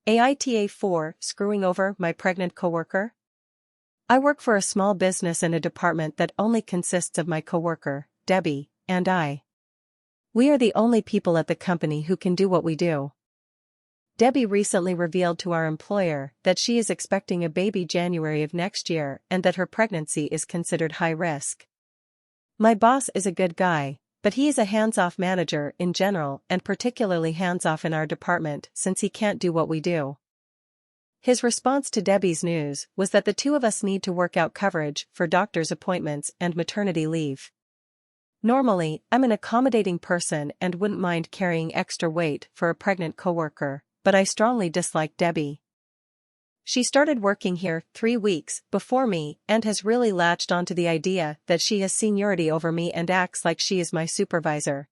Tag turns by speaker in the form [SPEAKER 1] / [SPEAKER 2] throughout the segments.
[SPEAKER 1] AITA 4, screwing over my pregnant coworker? I work for a small business in a department that only consists of my coworker, Debbie, and I. We are the only people at the company who can do what we do. Debbie recently revealed to our employer that she is expecting a baby January of next year and that her pregnancy is considered high risk. My boss is a good guy, but he is a hands-off manager in general and particularly hands-off in our department since he can't do what we do. His response to Debbie's news was that the two of us need to work out coverage for doctor's appointments and maternity leave. Normally, I'm an accommodating person and wouldn't mind carrying extra weight for a pregnant coworker, but I strongly dislike Debbie. She started working here 3 weeks before me and has really latched onto the idea that she has seniority over me and acts like she is my supervisor.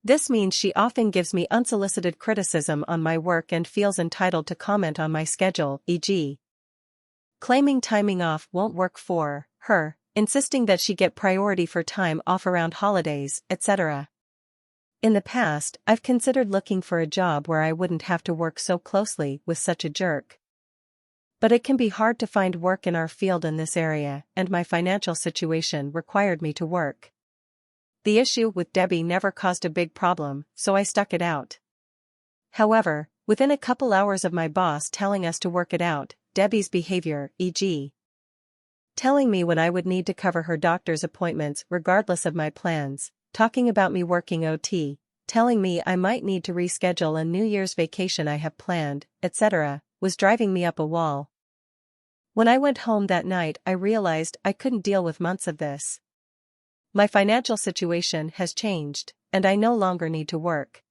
[SPEAKER 1] This means she often gives me unsolicited criticism on my work and feels entitled to comment on my schedule, e.g., claiming timing off won't work for her, insisting that she get priority for time off around holidays, etc. In the past, I've considered looking for a job where I wouldn't have to work so closely with such a jerk. But it can be hard to find work in our field in this area, and my financial situation required me to work. The issue with Debbie never caused a big problem, so I stuck it out. However, within a couple hours of my boss telling us to work it out, Debbie's behavior, e.g., telling me when I would need to cover her doctor's appointments regardless of my plans, talking about me working OT, telling me I might need to reschedule a New Year's vacation I have planned, etc., was driving me up a wall. When I went home that night, I realized I couldn't deal with months of this. My financial situation has changed, and I no longer need to work.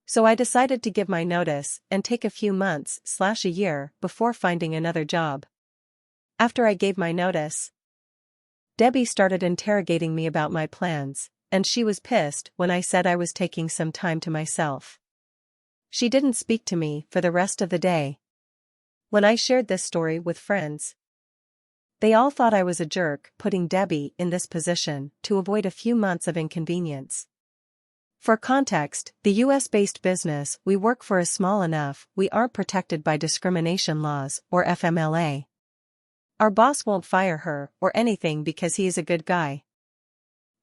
[SPEAKER 1] So I decided to give my notice and take a few months/a year before finding another job. After I gave my notice, Debbie started interrogating me about my plans, and she was pissed when I said I was taking some time to myself. She didn't speak to me for the rest of the day. When I shared this story with friends, they all thought I was a jerk putting Debbie in this position to avoid a few months of inconvenience. For context, the US-based business we work for is small enough we aren't protected by discrimination laws or FMLA. Our boss won't fire her or anything because he is a good guy.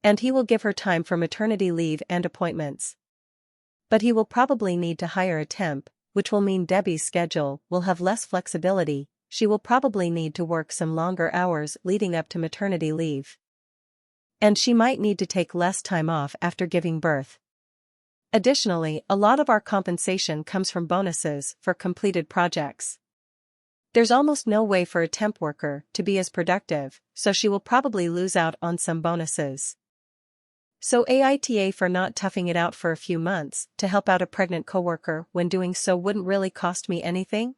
[SPEAKER 1] And he will give her time for maternity leave and appointments. But he will probably need to hire a temp, which will mean Debbie's schedule will have less flexibility. She will probably need to work some longer hours leading up to maternity leave. And she might need to take less time off after giving birth. Additionally, a lot of our compensation comes from bonuses for completed projects. There's almost no way for a temp worker to be as productive, so she will probably lose out on some bonuses. So AITA for not toughing it out for a few months to help out a pregnant coworker when doing so wouldn't really cost me anything?